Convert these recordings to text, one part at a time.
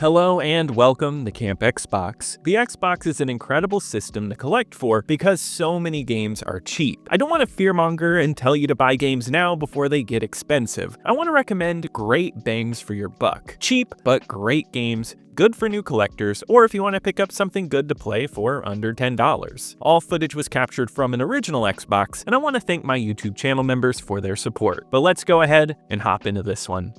Hello and welcome to Camp Xbox. The Xbox is an incredible system to collect for because so many games are cheap. I don't want to fearmonger and tell you to buy games now before they get expensive. I want to recommend great bangs for your buck. Cheap but great games, good for new collectors, or if you want to pick up something good to play for under $10. All footage was captured from an original Xbox, and I want to thank my YouTube channel members for their support. But let's go ahead and hop into this one.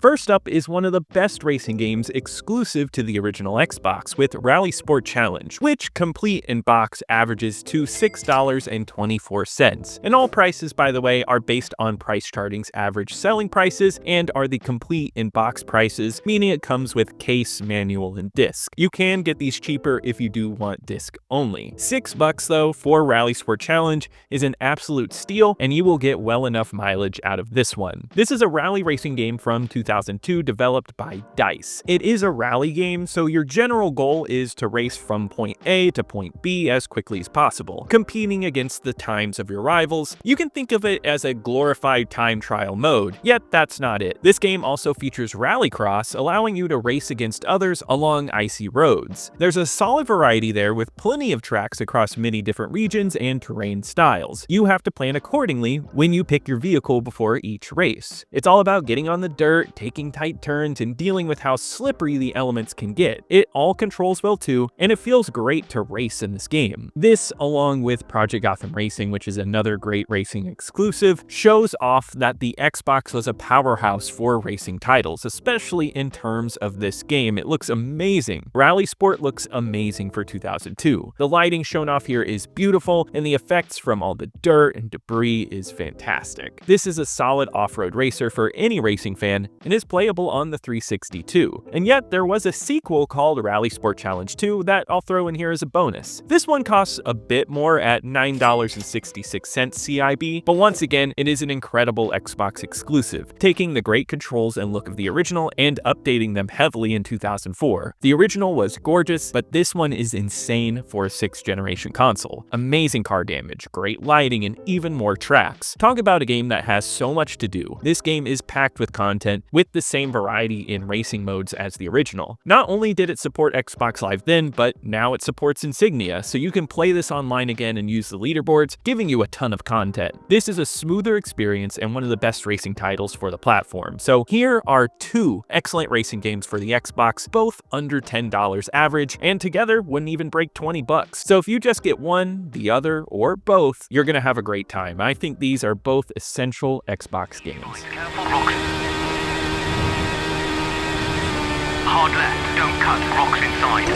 First up is one of the best racing games exclusive to the original Xbox with Rallisport Challenge, which complete in box averages to $6.24. And all prices, by the way, are based on Price Charting's average selling prices and are the complete in box prices, meaning it comes with case, manual, and disc. You can get these cheaper if you do want disc only. $6 though for Rallisport Challenge is an absolute steal, and you will get well enough mileage out of this one. This is a rally racing game from 2002 developed by DICE. It is a rally game, so your general goal is to race from point A to point B as quickly as possible, competing against the times of your rivals. You can think of it as a glorified time trial mode, yet that's not it. This game also features rallycross, allowing you to race against others along icy roads. There's a solid variety there with plenty of tracks across many different regions and terrain styles. You have to plan accordingly when you pick your vehicle before each race. It's all about getting on the dirt, taking tight turns, and dealing with how slippery the elements can get. It all controls well too, and it feels great to race in this game. This, along with Project Gotham Racing, which is another great racing exclusive, shows off that the Xbox was a powerhouse for racing titles, especially in terms of this game. It looks amazing. Rallisport looks amazing for 2002. The lighting shown off here is beautiful, and the effects from all the dirt and debris is fantastic. This is a solid off-road racer for any racing fan, and is playable on the 360 too. And yet there was a sequel called Rallisport Challenge 2 that I'll throw in here as a bonus. This one costs a bit more at $9.66 CIB, but once again, it is an incredible Xbox exclusive, taking the great controls and look of the original and updating them heavily in 2004. The original was gorgeous, but this one is insane for a 6th generation console. Amazing car damage, great lighting, and even more tracks. Talk about a game that has so much to do. This game is packed with content, with the same variety in racing modes as the original. Not only did it support Xbox Live then, but now it supports Insignia, so you can play this online again and use the leaderboards, giving you a ton of content. This is a smoother experience and one of the best racing titles for the platform. So here are two excellent racing games for the Xbox, both under $10 average, and together wouldn't even break $20. So if you just get one, the other, or both, you're gonna have a great time. I think these are both essential Xbox games. Hard left, don't cut, rocks inside.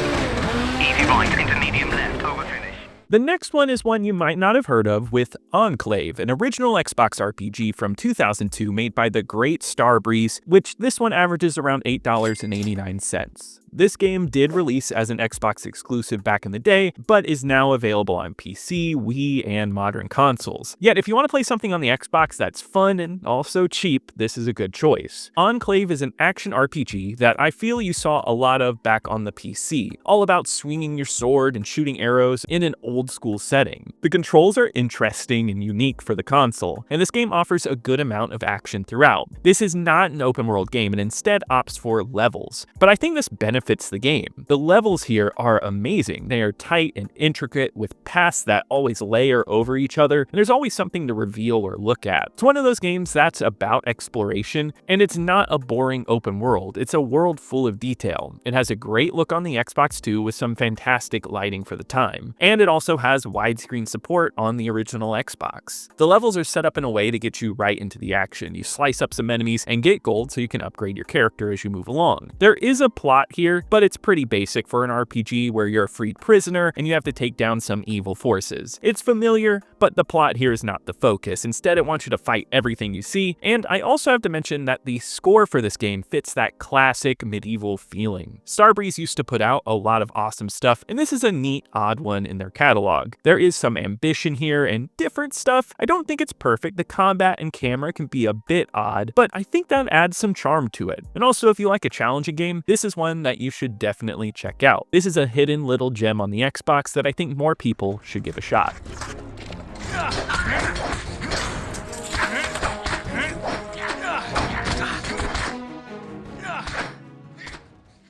Easy right into medium left, over finish. The next one is one you might not have heard of, with Enclave, an original Xbox RPG from 2002 made by the great Starbreeze, which this one averages around $8.89. This game did release as an Xbox exclusive back in the day, but is now available on PC, Wii, and modern consoles. Yet if you want to play something on the Xbox that's fun and also cheap, this is a good choice. Enclave is an action RPG that I feel you saw a lot of back on the PC, all about swinging your sword and shooting arrows in an old school setting. The controls are interesting and unique for the console, and this game offers a good amount of action throughout. This is not an open world game and instead opts for levels, but I think this benefits the game. The levels here are amazing. They are tight and intricate with paths that always layer over each other, and there's always something to reveal or look at. It's one of those games that's about exploration, and it's not a boring open world. It's a world full of detail. It has a great look on the Xbox too, with some fantastic lighting for the time, and it also has widescreen support on the original Xbox. The levels are set up in a way to get you right into the action. You slice up some enemies and get gold so you can upgrade your character as you move along. There is a plot here, but it's pretty basic for an RPG where you're a freed prisoner and you have to take down some evil forces. It's familiar, but the plot here is not the focus. Instead, it wants you to fight everything you see, and I also have to mention that the score for this game fits that classic medieval feeling. Starbreeze used to put out a lot of awesome stuff, and this is a neat, odd one in their catalog. There is some ambition here and different stuff. I don't think it's perfect. The combat and camera can be a bit odd, but I think that adds some charm to it. And also, if you like a challenging game, this is one that you should definitely check out. This is a hidden little gem on the Xbox that I think more people should give a shot.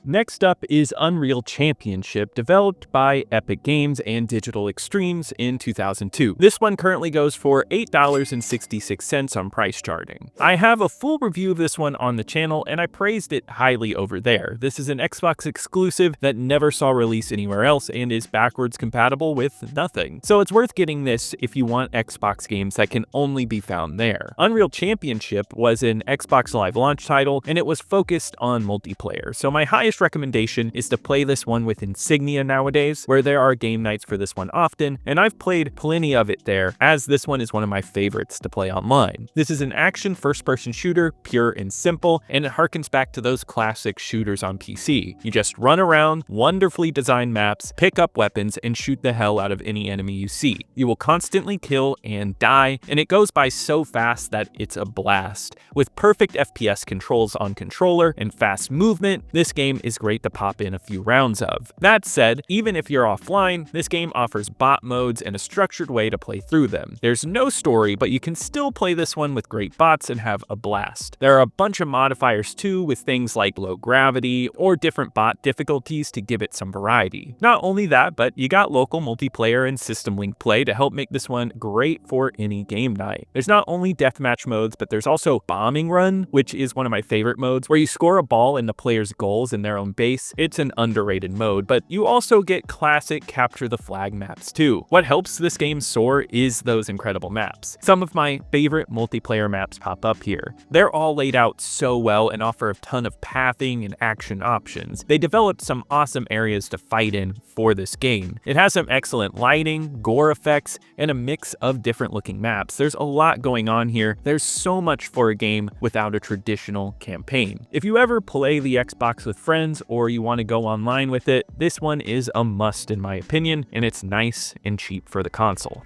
Next up is Unreal Championship, developed by Epic Games and Digital Extremes in 2002. This one currently goes for $8.66 on price charting. I have a full review of this one on the channel, and I praised it highly over there. This is an Xbox exclusive that never saw release anywhere else and is backwards compatible with nothing. So it's worth getting this if you want Xbox games that can only be found there. Unreal Championship was an Xbox Live launch title, and it was focused on multiplayer. So my highest recommendation is to play this one with Insignia nowadays, where there are game nights for this one often, and I've played plenty of it there, as this one is one of my favorites to play online. This is an action first-person shooter, pure and simple, and it harkens back to those classic shooters on PC. You just run around, wonderfully designed maps, pick up weapons, and shoot the hell out of any enemy you see. You will constantly kill and die, and it goes by so fast that it's a blast. With perfect FPS controls on controller and fast movement, this game is great to pop in a few rounds of. That said, even if you're offline, this game offers bot modes and a structured way to play through them. There's no story, but you can still play this one with great bots and have a blast. There are a bunch of modifiers too, with things like low gravity or different bot difficulties to give it some variety. Not only that, but you got local multiplayer and system link play to help make this one great for any game night. There's not only deathmatch modes, but there's also bombing run, which is one of my favorite modes, where you score a ball in the player's goals in their own base. It's an underrated mode, but you also get classic capture the flag maps too. What helps this game soar is those incredible maps. Some of my favorite multiplayer maps pop up here. They're all laid out so well and offer a ton of pathing and action options. They developed some awesome areas to fight in for this game. It has some excellent lighting, gore effects, and a mix of different looking maps. There's a lot going on here. There's so much for a game without a traditional campaign. If you ever play the Xbox with friends or you want to go online with it, this one is a must in my opinion, and it's nice and cheap for the console.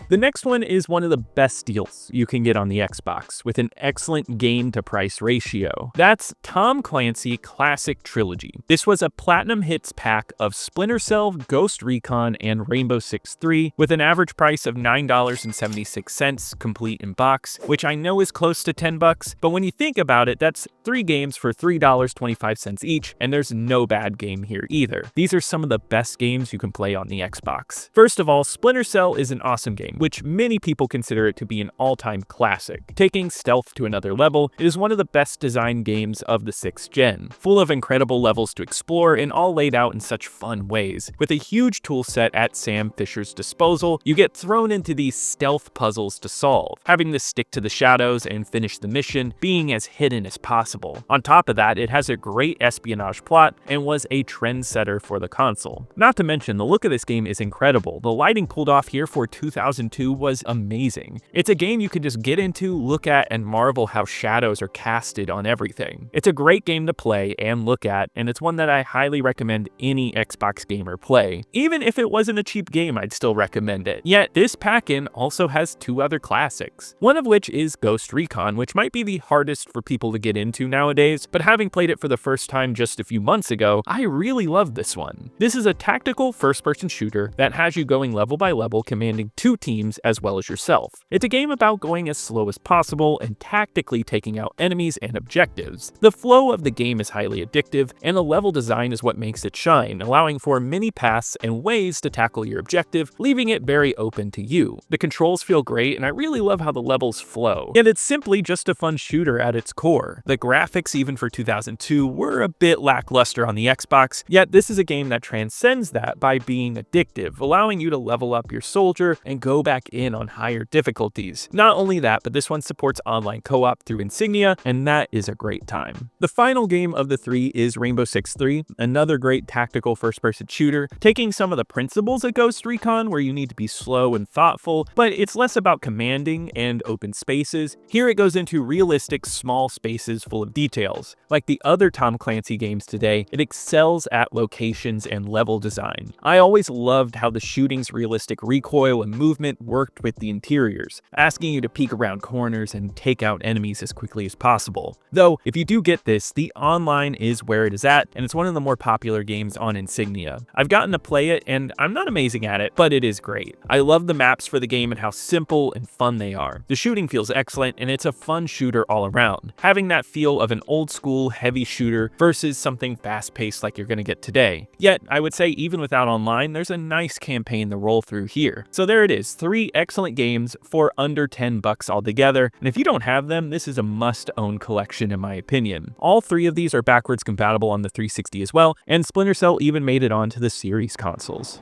The next one is one of the best deals you can get on the Xbox, with an excellent game to price ratio. That's Tom Clancy Classic Trilogy. This was a platinum hits pack of Splinter Cell, Ghost Recon, and Rainbow Six 3, with an average price of $9.76 complete in box, which I know is close to $10, but when you think about it, that's 3 games for $3.25 each, and there's no bad game here either. These are some of the best games you can play on the Xbox. First of all, Splinter Cell is an awesome game, which many people consider it to be an all-time classic. Taking stealth to another level, it is one of the best designed games of the 6th gen, full of incredible levels to explore and all laid out in such fun ways. With a huge tool set at Sam Fisher's disposal, you get thrown into these stealth puzzles to solve, having to stick to the shadows and finish the mission, being as hidden as possible. On top of that, it has a great espionage plot and was a trendsetter for the console. Not to mention, the look of this game is incredible. The lighting pulled off here for 2002 was amazing. It's a game you can just get into, look at, and marvel how shadows are casted on everything. It's a great game to play and look at, and it's one that I highly recommend any Xbox gamer play. Even if it wasn't a cheap game, I'd still recommend it. Yet, this pack-in also has 2 other classics, one of which is Ghost Recon, which might be the hardest for people to get into nowadays, but having played it for the first time just a few months ago, I really love this one. This is a tactical first-person shooter that has you going level by level, commanding 2 teams as well as yourself. It's a game about going as slow as possible and tactically taking out enemies and objectives. The flow of the game is highly addictive, and the level design is what makes it shine, allowing for many paths and ways to tackle your objective, leaving it very open to you. The controls feel great, and I really love how the levels flow. Yet it's simply just a fun shooter at its core. The graphics, even for 2002, were a bit lackluster on the Xbox, yet this is a game that transcends that by being addictive, allowing you to level up your soldier and go back in on higher difficulties. Not only that, but this one supports online co-op through Insignia, and that is a great time. The final game of the 3 is Rainbow Six 3, another great tactical first-person shooter, taking some of the principles of Ghost Recon, where you need to be slow and thoughtful, but it's less about commanding and open spaces. Here it goes into realistic small spaces full of details. Like the other Tom Clancy games today, it excels at locations and level design. I always loved how the shooting's realistic recoil and movement environment worked with the interiors, asking you to peek around corners and take out enemies as quickly as possible. Though, if you do get this, the online is where it is at, and it's one of the more popular games on Insignia. I've gotten to play it, and I'm not amazing at it, but it is great. I love the maps for the game and how simple and fun they are. The shooting feels excellent, and it's a fun shooter all around, having that feel of an old school heavy shooter versus something fast paced like you're gonna get today. Yet, I would say even without online, there's a nice campaign to roll through here. So there it is, 3 excellent games for under $10 altogether, and if you don't have them, this is a must-own collection in my opinion. All 3 of these are backwards compatible on the 360 as well, and Splinter Cell even made it onto the series consoles.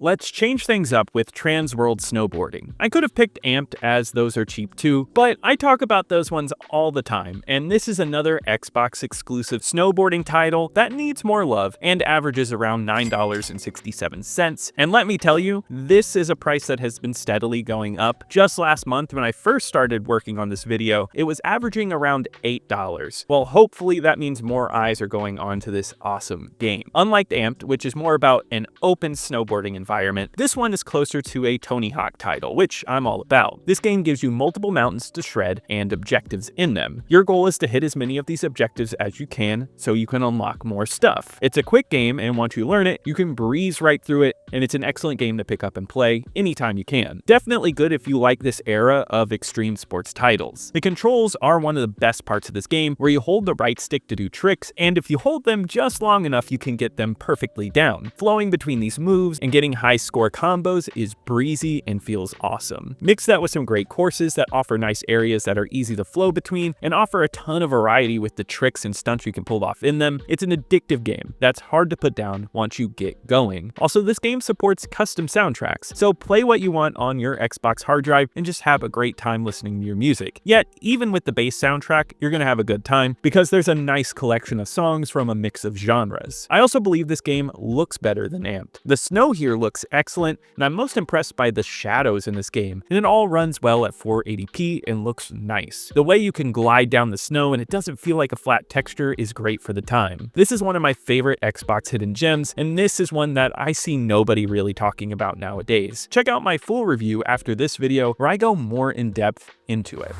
Let's change things up with Transworld Snowboarding. I could have picked Amped as those are cheap too, but I talk about those ones all the time, and this is another Xbox exclusive snowboarding title that needs more love and averages around $9.67. And let me tell you, this is a price that has been steadily going up. Just last month when I first started working on this video, it was averaging around $8. Well, hopefully that means more eyes are going on to this awesome game. Unlike Amped, which is more about an open snowboarding environment, this one is closer to a Tony Hawk title, which I'm all about. This game gives you multiple mountains to shred and objectives in them. Your goal is to hit as many of these objectives as you can so you can unlock more stuff. It's a quick game, and once you learn it, you can breeze right through it, and it's an excellent game to pick up and play anytime you can. Definitely good if you like this era of extreme sports titles. The controls are one of the best parts of this game, where you hold the right stick to do tricks, and if you hold them just long enough, you can get them perfectly down. Flowing between these moves and getting high score combos is breezy and feels awesome. Mix that with some great courses that offer nice areas that are easy to flow between and offer a ton of variety with the tricks and stunts you can pull off in them. It's an addictive game that's hard to put down once you get going. Also, this game supports custom soundtracks, so play what you want on your Xbox hard drive and just have a great time listening to your music. Yet, even with the base soundtrack, you're gonna have a good time because there's a nice collection of songs from a mix of genres. I also believe this game looks better than Amped. The snow here looks excellent, and I'm most impressed by the shadows in this game, and it all runs well at 480p and looks nice. The way you can glide down the snow and it doesn't feel like a flat texture is great for the time. This is one of my favorite Xbox hidden gems, and this is one that I see nobody really talking about nowadays. Check out my full review after this video where I go more in depth into it.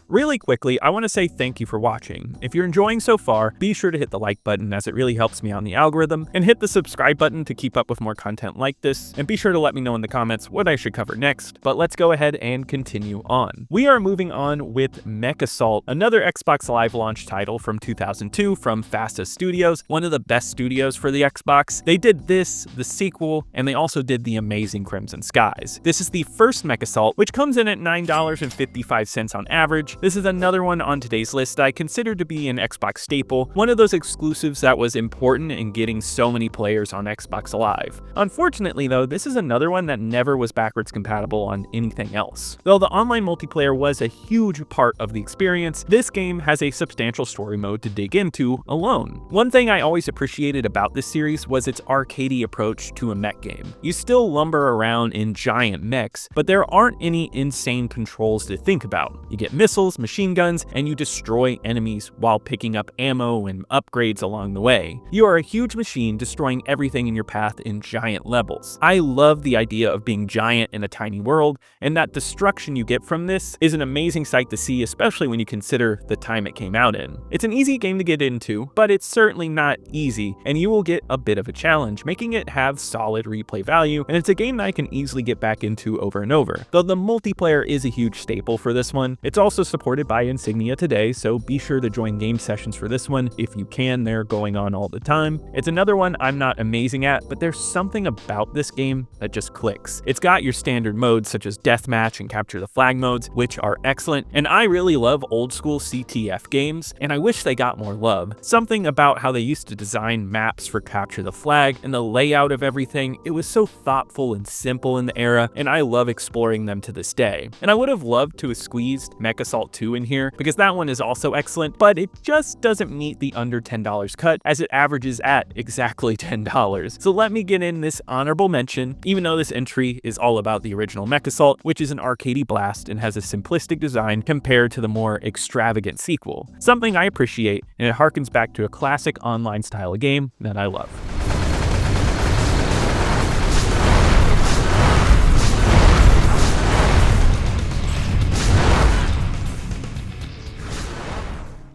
Really quickly, I want to say thank you for watching. If you're enjoying so far, be sure to hit the like button as it really helps me out in the algorithm, and hit the subscribe button to keep up with more content like this, and be sure to let me know in the comments what I should cover next. But let's go ahead and continue on. We are moving on with MechAssault, another Xbox Live launch title from 2002 from Fasta Studios, one of the best studios for the Xbox. They did this, the sequel, and they also did the amazing Crimson Skies. This is the first MechAssault, which comes in at $9.55 on average. This is another one on today's list that I consider to be an Xbox staple, one of those exclusives that was important in getting so many players on Xbox Live. Unfortunately though, this is another one that never was backwards compatible on anything else. Though the online multiplayer was a huge part of the experience, this game has a substantial story mode to dig into alone. One thing I always appreciated about this series was its arcadey approach to a mech game. You still lumber around in giant mechs, but there aren't any insane controls to think about. You get missiles, machine guns, and you destroy enemies while picking up ammo and upgrades along the way. You are a huge machine destroying everything in your path in giant levels. I love the idea of being giant in a tiny world, and that destruction you get from this is an amazing sight to see, especially when you consider the time it came out in. It's an easy game to get into, but it's certainly not easy, and you will get a bit of a challenge, making it have solid replay value, and it's a game that I can easily get back into over and over. Though the multiplayer is a huge staple for this one, it's also supported by Insignia today, so be sure to join game sessions for this one if you can. They're going on all the time. It's another one I'm not amazing at, but there's something about this game that just clicks. It's got your standard modes such as deathmatch and capture the flag modes, which are excellent, and I really love old school CTF games, and I wish they got more love. Something about how they used to design maps for capture the flag and the layout of everything, it was so thoughtful and simple in the era, and I love exploring them to this day. And I would have loved to have squeezed MechAssault MechAssault 2 in here because that one is also excellent, but it just doesn't meet the under $10 cut as it averages at exactly $10. So let me get in this honorable mention, even though this entry is all about the original MechAssault, which is an arcadey blast and has a simplistic design compared to the more extravagant sequel. Something I appreciate, and it harkens back to a classic online style of game that I love.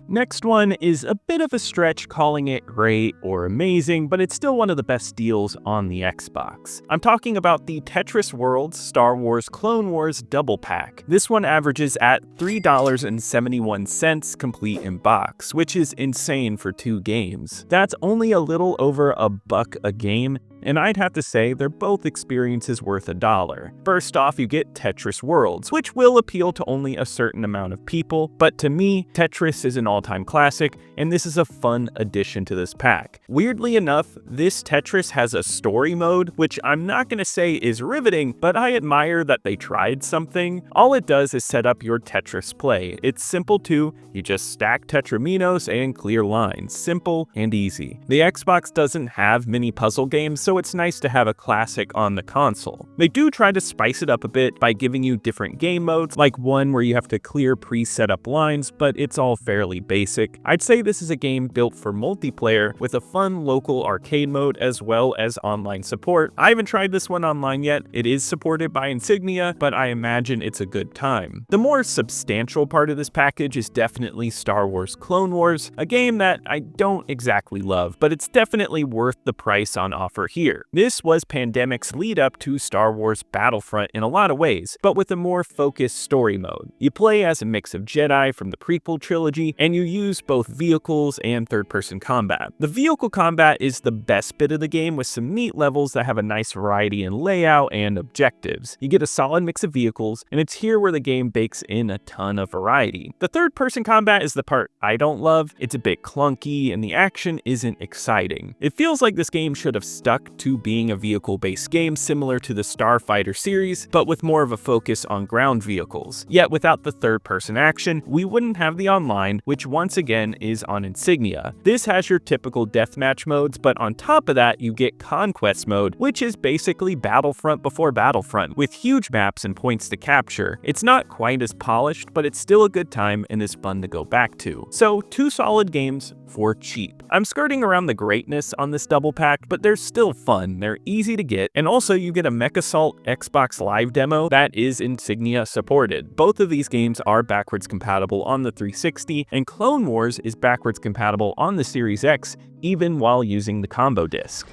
Next one is a bit of a stretch calling it great or amazing, but it's still one of the best deals on the Xbox. I'm talking about the Tetris Worlds Star Wars Clone Wars Double Pack. This one averages at $3.71 complete in box, which is insane for 2 games. That's only a little over $1 a game, and I'd have to say they're both experiences worth $1. First off, you get Tetris Worlds, which will appeal to only a certain amount of people, but to me, Tetris is an all-time classic, and this is a fun addition to this pack. Weirdly enough, this Tetris has a story mode, which I'm not gonna say is riveting, but I admire that they tried something. All it does is set up your Tetris play. It's simple too, you just stack tetraminos and clear lines. Simple and easy. The Xbox doesn't have many puzzle games, so it's nice to have a classic on the console. They do try to spice it up a bit by giving you different game modes, like one where you have to clear pre-set up lines, but it's all fairly basic. I'd say this is a game built for multiplayer with a fun local arcade mode as well as online support. I haven't tried this one online yet. It is supported by Insignia, but I imagine it's a good time. The more substantial part of this package is definitely Star Wars Clone Wars, a game that I don't exactly love, but it's definitely worth the price on offer here. This was Pandemic's lead up to Star Wars Battlefront in a lot of ways, but with a more focused story mode. You play as a mix of Jedi from the prequel trilogy, and you use both vehicles and third-person combat. The vehicle combat is the best bit of the game with some neat levels that have a nice variety in layout and objectives. You get a solid mix of vehicles, and it's here where the game bakes in a ton of variety. The third-person combat is the part I don't love. It's a bit clunky, and the action isn't exciting. It feels like this game should have stuck to being a vehicle-based game similar to the Starfighter series, but with more of a focus on ground vehicles. Yet without the third-person action, we wouldn't have the online, which once again is on Insignia. This has your typical deathmatch modes, but on top of that, you get Conquest mode, which is basically Battlefront before Battlefront, with huge maps and points to capture. It's not quite as polished, but it's still a good time and is fun to go back to. So 2 solid games for cheap. I'm skirting around the greatness on this double pack, but they're still fun, they're easy to get, and also you get a MechAssault Xbox Live demo that is Insignia supported. Both of these games are backwards compatible on the 360, and Clone Wars is backwards compatible on the Series X, even while using the combo disc.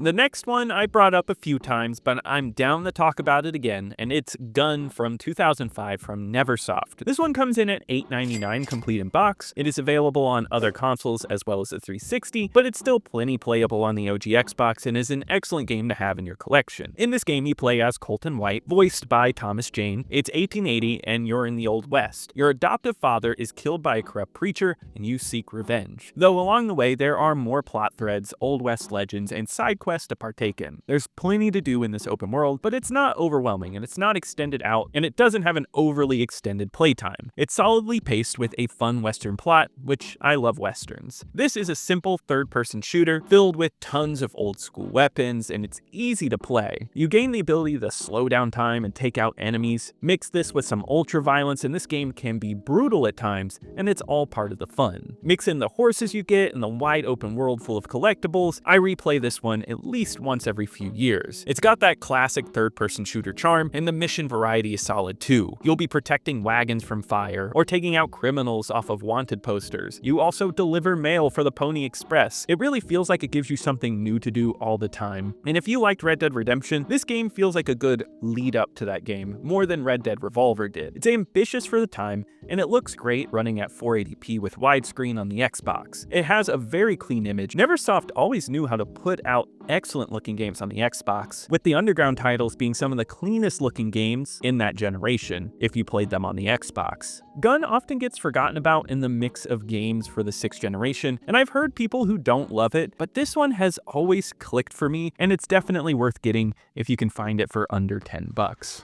The next one I brought up a few times, but I'm down to talk about it again, and it's Gun from 2005 from Neversoft. This one comes in at $8.99 complete in box. It is available on other consoles as well as the 360, but it's still plenty playable on the OG Xbox and is an excellent game to have in your collection. In this game, you play as Colton White, voiced by Thomas Jane. It's 1880 and you're in the Old West. Your adoptive father is killed by a corrupt preacher and you seek revenge. Though along the way, there are more plot threads, Old West legends, and side quests to partake in. There's plenty to do in this open world, but it's not overwhelming and it's not extended out, and it doesn't have an overly extended playtime. It's solidly paced with a fun Western plot, which I love Westerns. This is a simple third-person shooter filled with tons of old school weapons, and it's easy to play. You gain the ability to slow down time and take out enemies. Mix this with some ultra violence, and this game can be brutal at times, and it's all part of the fun. Mix in the horses you get and the wide open world full of collectibles. I replay this one at least once every few years. It's got that classic third-person shooter charm, and the mission variety is solid too. You'll be protecting wagons from fire, or taking out criminals off of wanted posters. You also deliver mail for the Pony Express. It really feels like it gives you something new to do all the time. And if you liked Red Dead Redemption, this game feels like a good lead up to that game, more than Red Dead Revolver did. It's ambitious for the time, and it looks great running at 480p with widescreen on the Xbox. It has a very clean image. Neversoft always knew how to put out excellent looking games on the Xbox, with the Underground titles being some of the cleanest looking games in that generation if you played them on the Xbox. Gun often gets forgotten about in the mix of games for the 6th generation, and I've heard people who don't love it, but this one has always clicked for me, and it's definitely worth getting if you can find it for under $10.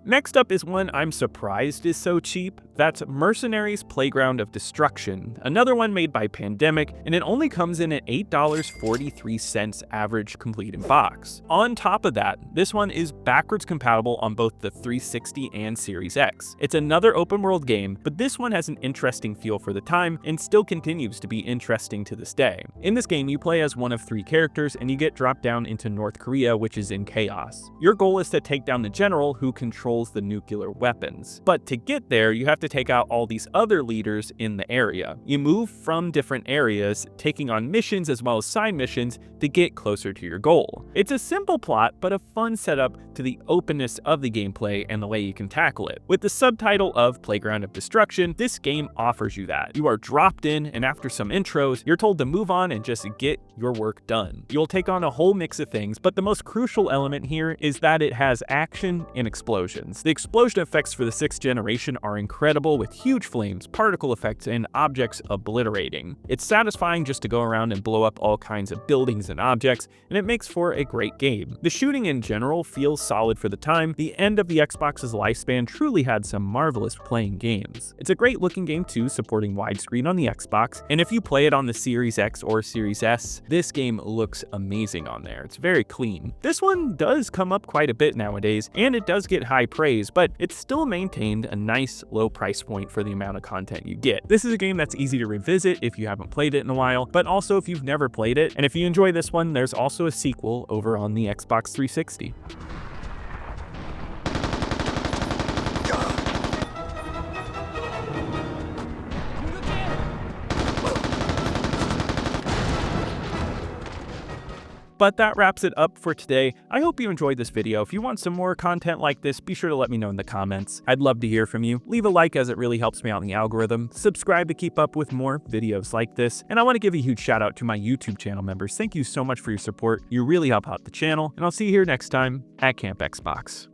Next up is one I'm surprised is so cheap. That's Mercenaries Playground of Destruction, another one made by Pandemic, and it only comes in at $8.43 average complete in box. On top of that, this one is backwards compatible on both the 360 and Series X. It's another open world game, but this one has an interesting feel for the time and still continues to be interesting to this day. In this game, you play as one of 3 characters and you get dropped down into North Korea, which is in chaos. Your goal is to take down the general who controls the nuclear weapons. But to get there, you have to take out all these other leaders in the area. You move from different areas, taking on missions as well as side missions to get closer to your goal. It's a simple plot, but a fun setup to the openness of the gameplay and the way you can tackle it. With the subtitle of Playground of Destruction, this game offers you that. You are dropped in, and after some intros, you're told to move on and just get your work done. You'll take on a whole mix of things, but the most crucial element here is that it has action and explosions. The explosion effects for the 6th generation are incredible, with huge flames, particle effects, and objects obliterating. It's satisfying just to go around and blow up all kinds of buildings and objects, and it makes for a great game. The shooting in general feels solid for the time. The end of the Xbox's lifespan truly had some marvelous playing games. It's a great looking game too, supporting widescreen on the Xbox, and if you play it on the Series X or Series S, this game looks amazing on there. It's very clean. This one does come up quite a bit nowadays, and it does get high praise, but it's still maintained a nice low price point for the amount of content you get. This is a game that's easy to revisit if you haven't played it in a while, but also if you've never played it. And if you enjoy this one, there's also a sequel over on the Xbox 360. But that wraps it up for today. I hope you enjoyed this video. If you want some more content like this, be sure to let me know in the comments. I'd love to hear from you. Leave a like as it really helps me out in the algorithm. Subscribe to keep up with more videos like this. And I want to give a huge shout out to my YouTube channel members. Thank you so much for your support. You really help out the channel. And I'll see you here next time at Camp Xbox.